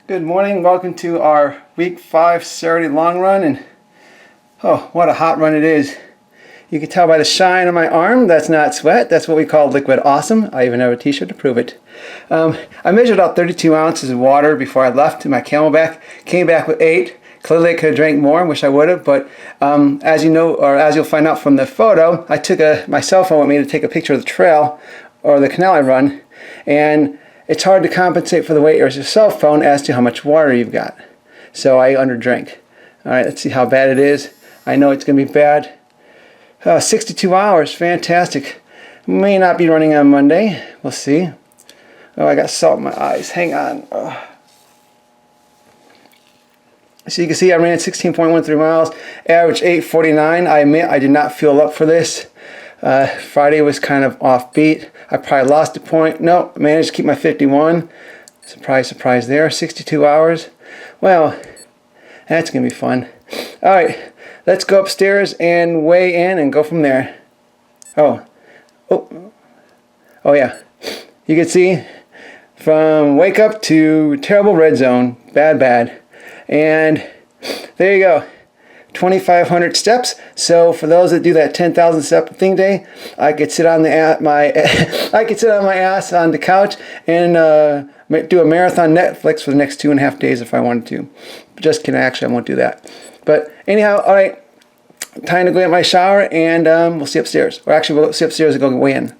Good morning, welcome to our week 5 Saturday long run, and oh, what a hot run it is. You can tell by the shine on my arm, that's not sweat, that's what we call liquid awesome. I even have a t-shirt to prove it. I measured out 32 ounces of water before I left in my Camelback, came back with 8. Clearly I could have drank more, wish I would have, but as you know, or as you'll find out from the photo, I took my cell phone with me to take a picture of the trail, or the canal I run, and it's hard to compensate for the weight of your cell phone as to how much water you've got. So I underdrank. Alright, let's see how bad it is. I know it's going to be bad. 62 hours, fantastic. May not be running on Monday. We'll see. Oh, I got salt in my eyes. Hang on. So you can see I ran 16.13 miles, average 8:49. I admit I did not feel up for this. Friday was kind of offbeat. I probably lost a point. No, I managed to keep my 51. Surprise, surprise there. 62 hours. Well, that's going to be fun. Alright, let's go upstairs and weigh in and go from there. Oh yeah. You can see from wake up to terrible red zone. Bad. And there you go. 2,500 steps. So for those that do that 10,000 step thing day, I could sit on my ass on the couch and do a marathon Netflix for the next 2.5 days if I wanted to. Just kidding. Actually, I won't do that. But anyhow, all right. Time to go get my shower, and we'll see upstairs. Or actually, we'll see upstairs and go weigh in.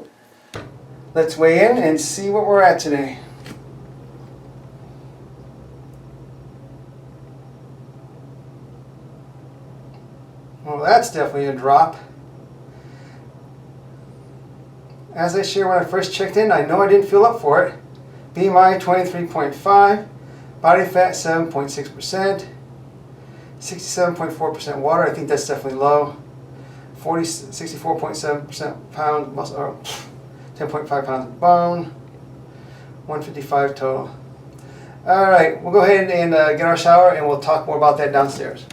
Let's weigh in and see what we're at today. Well, that's definitely a drop. As I shared when I first checked in, I know I didn't feel up for it. BMI 23.5, body fat 7.6%, 67.4% water. I think that's definitely low. 64.7% pound muscle, or 10.5 pounds of bone. 155 total. All right, we'll go ahead and get our shower, and we'll talk more about that downstairs.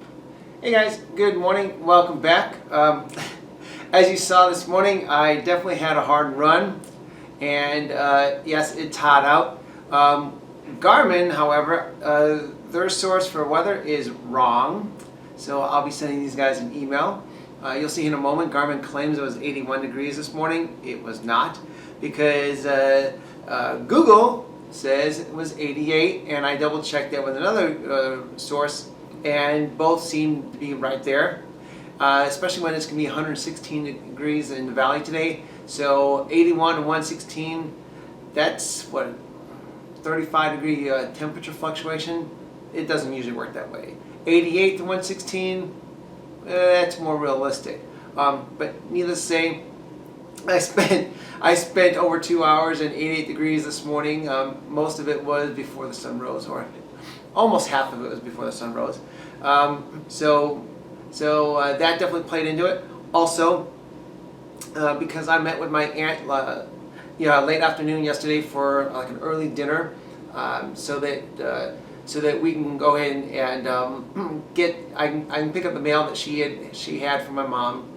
Hey guys, good morning, welcome back. As you saw this morning, I definitely had a hard run, and yes, it's hot out. Garmin, however, their source for weather is wrong, so I'll be sending these guys an email. You'll see in a moment, Garmin claims it was 81 degrees this morning. It was not, because Google says it was 88, and I double checked that with another source, and both seem to be right there, especially when it's going to be 116 degrees in the valley today. So 81 to 116, that's what, 35 degree temperature fluctuation. It doesn't usually work that way. 88 to 116, that's more realistic. But needless to say, I spent over 2 hours and 88 degrees this morning. Most of it was before the sun rose, or almost half of it was before the sun rose. So that definitely played into it. Also, because I met with my aunt late afternoon yesterday for like an early dinner, so that we can go ahead and I can pick up the mail that she had from my mom,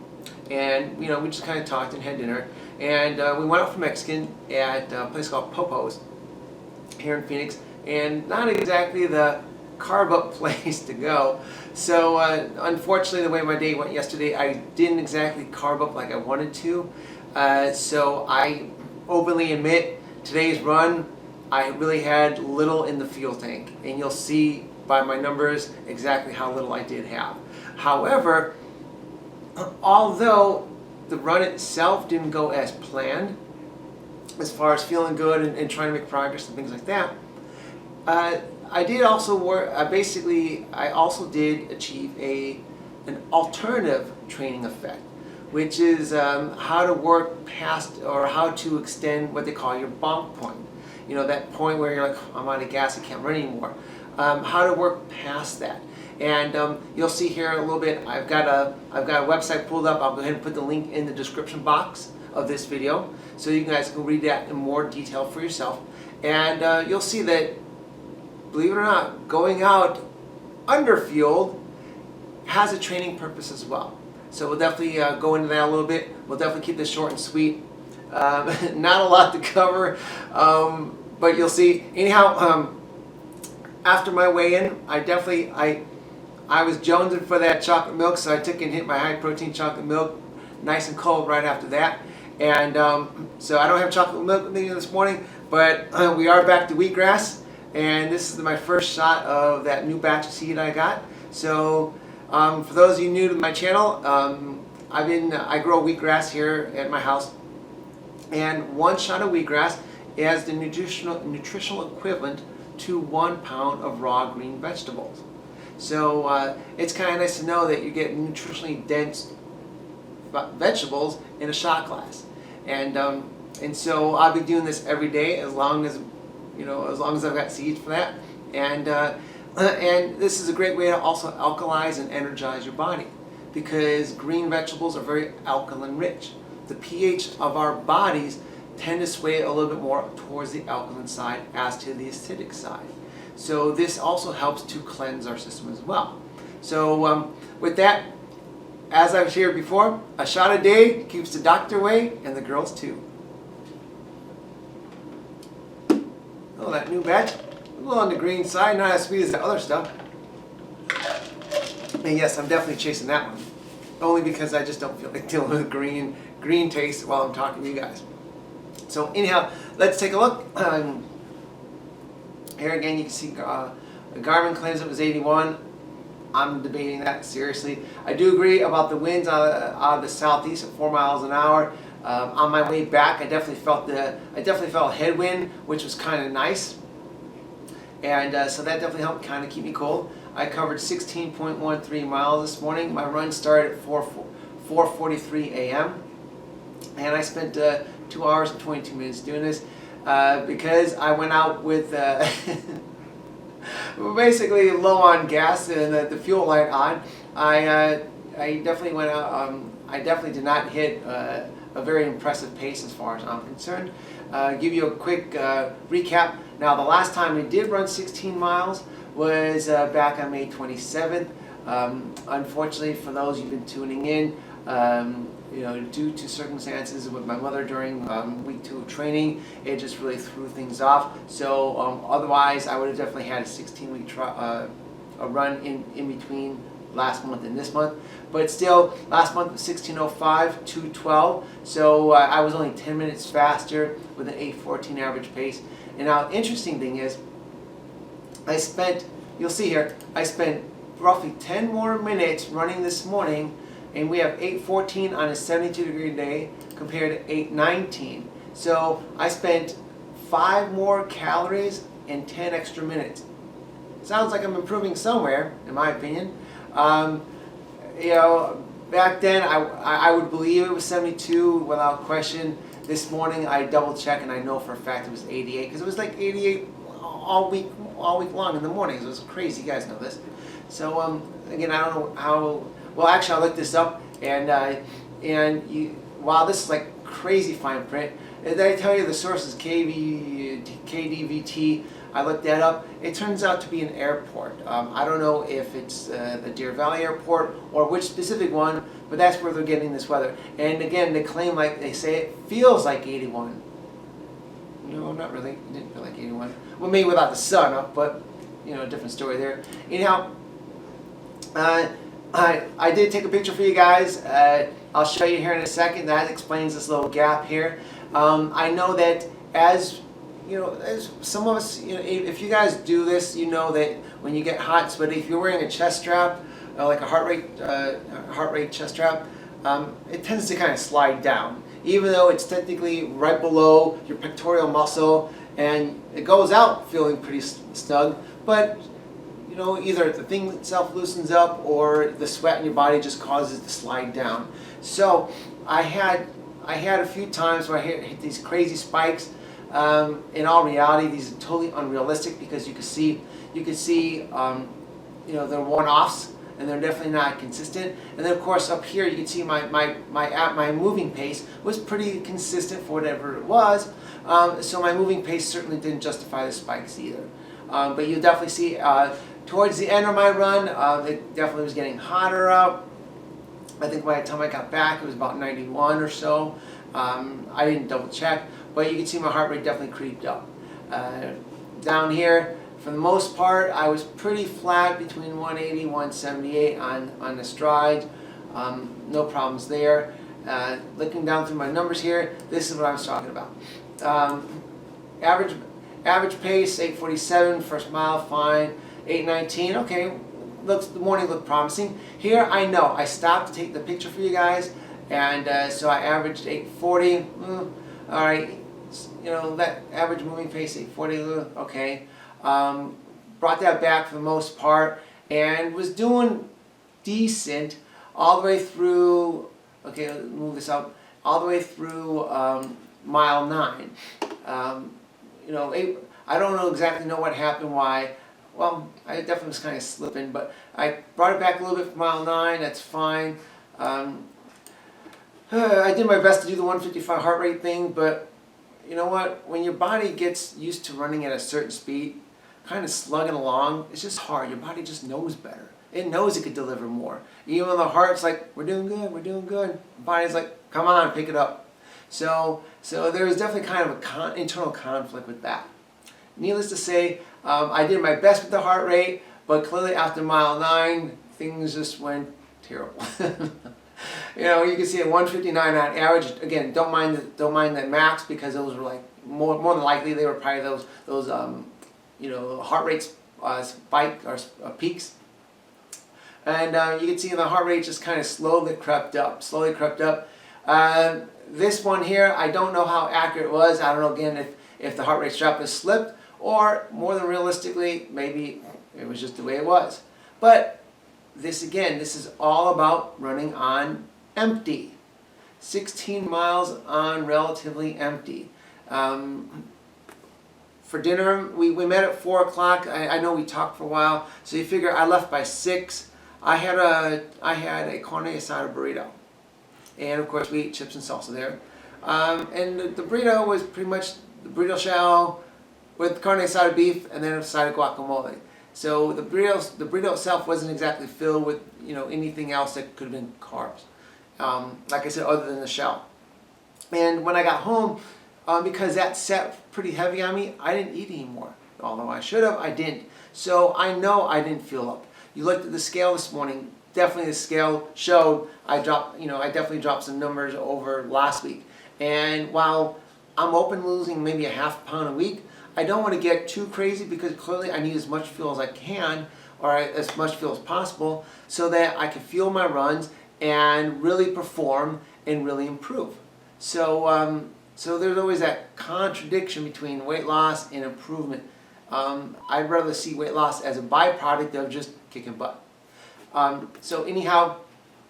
and we just kind of talked and had dinner, and we went out for Mexican at a place called Popo's here in Phoenix. And not exactly the carb-up place to go. So unfortunately, the way my day went yesterday, I didn't exactly carb up like I wanted to. So I openly admit, today's run, I really had little in the fuel tank. And you'll see by my numbers exactly how little I did have. However, although the run itself didn't go as planned, as far as feeling good and trying to make progress and things like that, I did also work. I also did achieve an alternative training effect, which is how to work past, or how to extend what they call your bonk point. That point where you're like, I'm out of gas, I can't run anymore. How to work past that. And you'll see here in a little bit, I've got a website pulled up. I'll go ahead and put the link in the description box of this video, so you guys can read that in more detail for yourself. And you'll see that, believe it or not, going out underfueled has a training purpose as well. So we'll definitely go into that a little bit. We'll definitely keep this short and sweet. Not a lot to cover, but you'll see. Anyhow, after my weigh-in, I was jonesing for that chocolate milk, so I took and hit my high-protein chocolate milk, nice and cold right after that. And so I don't have chocolate milk with me this morning, but we are back to wheatgrass, and this is my first shot of that new batch of seed I got. So for those of you new to my channel, I grow wheatgrass here at my house, and one shot of wheatgrass is the nutritional equivalent to 1 pound of raw green vegetables. So it's kind of nice to know that you get nutritionally dense vegetables in a shot glass, and so I'll be doing this every day as long as I've got seeds for that, and this is a great way to also alkalize and energize your body, because green vegetables are very alkaline rich. The pH of our bodies tend to sway a little bit more towards the alkaline side as to the acidic side. So this also helps to cleanse our system as well. So with that, as I've shared before, a shot a day keeps the doctor away and the girls too. Oh, that new batch, a little on the green side, not as sweet as the other stuff. And yes, I'm definitely chasing that one. Only because I just don't feel like dealing with green taste while I'm talking to you guys. So anyhow, let's take a look. Here again, you can see Garmin claims it was 81. I'm debating that seriously. I do agree about the winds out of the southeast at 4 miles an hour. On my way back, I definitely felt a headwind, which was kind of nice, and so that definitely helped kind of keep me cold. I covered 16.13 miles this morning. My run started at 4:43 a.m. and I spent 2 hours and 22 minutes doing this because I went out with basically low on gas and the fuel light on. I definitely went out. I definitely did not hit a very impressive pace as far as I'm concerned. Give you a quick recap. Now, the last time we did run 16 miles was back on May 27th. Unfortunately, for those who've been tuning in, due to circumstances with my mother during week 2 of training, it just really threw things off. So otherwise, I would have definitely had a 16-week a run in between last month and this month. But still, last month was 16:05, 2:12. So I was only 10 minutes faster with an 8:14 average pace. And now, interesting thing is, you'll see here, I spent roughly 10 more minutes running this morning, and we have 8:14 on a 72-degree day compared to 8:19. So I spent 5 more calories and 10 extra minutes. Sounds like I'm improving somewhere, in my opinion. Back then I would believe it was 72 without question. This morning I double checked and I know for a fact it was 88, because it was like 88 all week long in the mornings. It was crazy. You guys know this. So again, I don't know how. Well, actually, I looked this up, and wow, this is like crazy fine print. Did I tell you the source is KDVT? I looked that up. It turns out to be an airport. I don't know if it's the Deer Valley Airport or which specific one, but that's where they're getting this weather. And again, they claim, like they say, it feels like 81. No, not really. It didn't feel like 81. Well, maybe without the sun up, but different story there. Anyhow, I did take a picture for you guys. I'll show you here in a second. That explains this little gap here. I know that as some of us, if you guys do this, you know that when you get hot and sweaty, if you're wearing a chest strap, like a heart rate chest strap, it tends to kind of slide down, even though it's technically right below your pectoral muscle, and it goes out feeling pretty snug, but either the thing itself loosens up or the sweat in your body just causes it to slide down. So I had a few times where I hit these crazy spikes. In all reality, these are totally unrealistic, because you can see they're one-offs and they're definitely not consistent. And then of course up here you can see my moving pace was pretty consistent for whatever it was. So my moving pace certainly didn't justify the spikes either. But you definitely see towards the end of my run, it definitely was getting hotter out. I think by the time I got back, it was about 91 or so. I didn't double check, but you can see my heart rate definitely creeped up. Down here, For the most part, I was pretty flat between 180, 178 on the strides. No problems there. Looking down through my numbers here, this is what I was talking about. Average pace, 8:47, first mile, fine. 8:19, okay, the morning looked promising. Here, I know, I stopped to take the picture for you guys, and so I averaged 8:40. All right, you know, that average moving pace, 8:40, okay. Brought that back for the most part, and was doing decent all the way through, okay, let's move this up, all the way through mile 9. You know, I don't know exactly what happened, why. Well, I definitely was kind of slipping, but I brought it back a little bit for mile 9, that's fine. I did my best to do the 155 heart rate thing, but you know what? When your body gets used to running at a certain speed, kind of slugging along, it's just hard. Your body just knows better. It knows it could deliver more. Even when the heart's like, we're doing good, we're doing good. The body's like, come on, pick it up. So there was definitely kind of an internal conflict with that. Needless to say, I did my best with the heart rate, but clearly after mile 9, things just went terrible. You know, you can see at 159 on average. Again, don't mind that max, because those were like more than likely they were probably those you know, heart rate spike or peaks. And you can see the heart rate just kind of slowly crept up. This one here, I don't know how accurate it was. I don't know, again, if the heart rate strap has slipped, or more than realistically, maybe it was just the way it was. But this is all about running on empty. 16 miles on relatively empty. For dinner, we met at 4 o'clock. I know we talked for a while, so you figure I left by 6. I had a carne asada burrito, and of course we ate chips and salsa there. And the burrito was pretty much the burrito shell with carne asada beef, and then a side of guacamole. So the burrito itself wasn't exactly filled with, you know, anything else that could have been carbs. Like I said, other than the shell. And when I got home, because that sat pretty heavy on me, I didn't eat anymore. Although I should have, I didn't. So I know I didn't fill up. You looked at the scale this morning. Definitely the scale showed I definitely dropped some numbers over last week. And while I'm open to losing maybe a half pound a week, I don't want to get too crazy, because clearly I need as much fuel as I can, or as much fuel as possible, so that I can fuel my runs and really perform and really improve. So so there's always that contradiction between weight loss and improvement. I'd rather see weight loss as a byproduct of just kicking butt. So anyhow,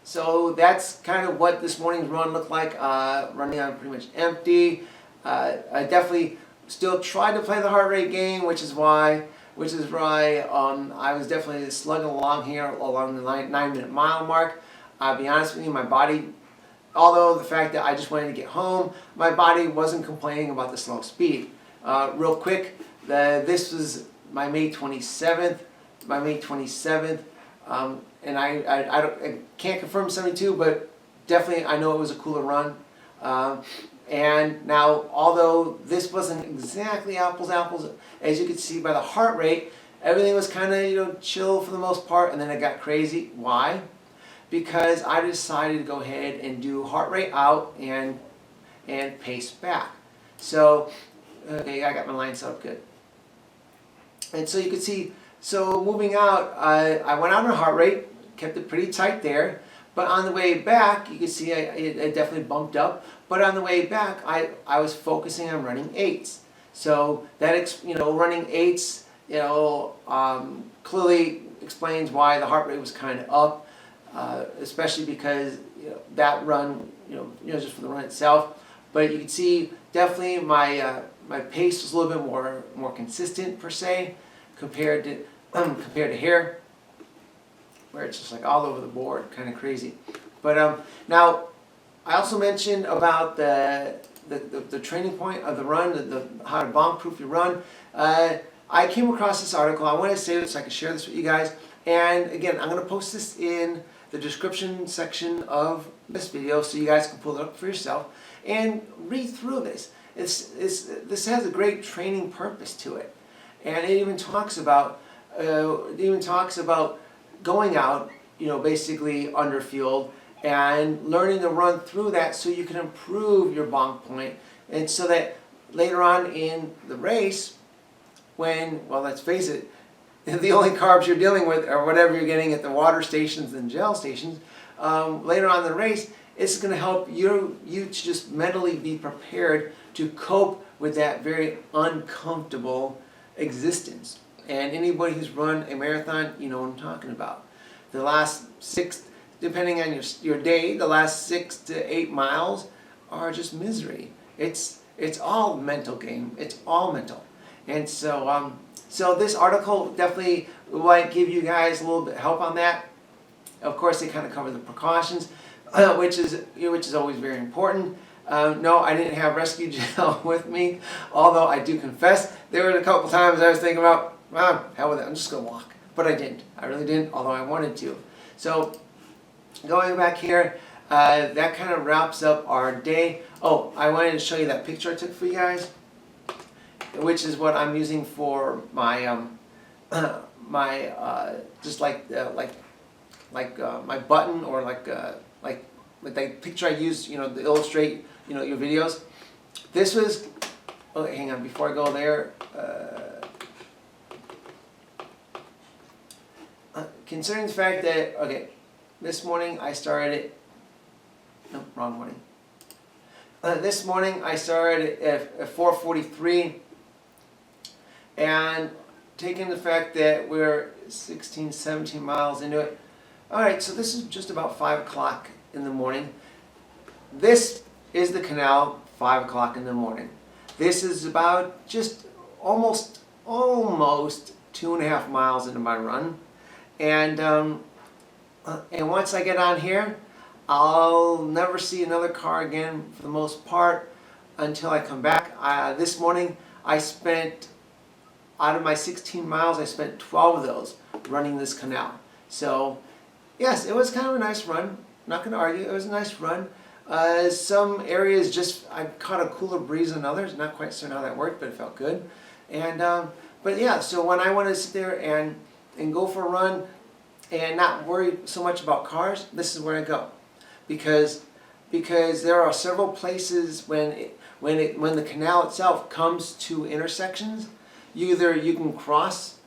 so that's kind of what this morning's run looked like, running on pretty much empty. I definitely still tried to play the heart rate game, which is why I was definitely slugging along here along the 9-minute mile mark. I'll be honest with you, my body, although the fact that I just wanted to get home, my body wasn't complaining about the slow speed. Real quick, this was my May 27th, and I can't confirm 72, but definitely I know it was a cooler run. And now, although this wasn't exactly apples, as you could see by the heart rate, everything was kind of, you know, chill for the most part, and then it got crazy. Why? Because I decided to go ahead and do heart rate out and pace back. So, okay, I got my line set up good. And so you can see, so moving out, I went out on heart rate, kept it pretty tight there. But on the way back, you can see it definitely bumped up. But on the way back, I was focusing on running 8s. So that, you know, running 8s, you know, clearly explains why the heart rate was kind of up, especially because, you know, that run, you know, just for the run itself. But you can see definitely my pace was a little bit more consistent per se compared to here, where it's just like all over the board, kind of crazy. But now, I also mentioned about the training point of the run, how to bomb-proof your run. I came across this article. I wanted to say this so I can share this with you guys. And again, I'm going to post this in the description section of this video so you guys can pull it up for yourself and read through this. This has a great training purpose to it. And it even talks about going out, basically underfield and learning to run through that so you can improve your bonk point, and so that later on in the race, well, let's face it, the only carbs you're dealing with are whatever you're getting at the water stations and gel stations. Later on in the race, it's going to help you to just mentally be prepared to cope with that very uncomfortable existence. And anybody who's run a marathon, you know what I'm talking about. The last 6, depending on your day, the last 6 to 8 miles are just misery. It's all mental game. It's all mental. And so so this article definitely might give you guys a little bit of help on that. Of course, they kind of cover the precautions, which is always very important. No, I didn't have rescue gel with me, although I do confess there were a couple times I was thinking about, hell with it, I'm just going to walk. But I didn't. I really didn't, although I wanted to. So going back here, that kind of wraps up our day. Oh, I wanted to show you that picture I took for you guys, which is what I'm using for my just like my button, or like that picture I use, to illustrate, your videos. This was, oh, hang on, before I go there, considering the fact that, okay, this morning I started, no, wrong morning. This morning I started at 4:43, and taking the fact that we're 16, 17 miles into it, all right, so this is just about 5 o'clock in the morning. This is the canal, 5 o'clock in the morning. This is about just almost 2.5 miles into my run. And once I get on here, I'll never see another car again for the most part until I come back. This morning I spent, out of my 16 miles, I spent 12 of those running this canal. So yes, it was kind of a nice run. Not going to argue, it was a nice run. Some areas I caught a cooler breeze than others. Not quite certain how that worked, but it felt good. And but yeah, so when I want to sit there and go for a run and not worry so much about cars, this is where I go, because there are several places when the canal itself comes to intersections, you can cross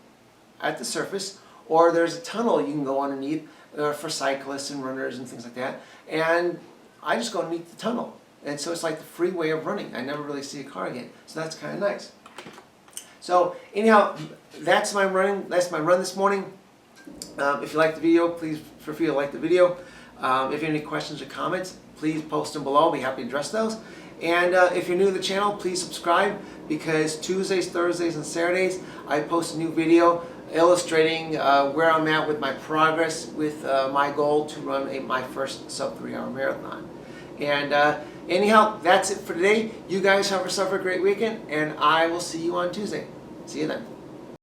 at the surface, or there's a tunnel you can go underneath for cyclists and runners and things like that. And I just go underneath the tunnel, and so it's like the free way of running. I never really see a car again, so that's kind of nice. So anyhow, that's my run this morning. If you like the video, please feel free to like the video. If you have any questions or comments, please post them below. I'll be happy to address those. And if you're new to the channel, please subscribe, because Tuesdays, Thursdays, and Saturdays I post a new video illustrating where I'm at with my progress with my goal to run my first sub 3-hour marathon. And anyhow, that's it for today. You guys have yourself a great weekend, and I will see you on Tuesday. See you then.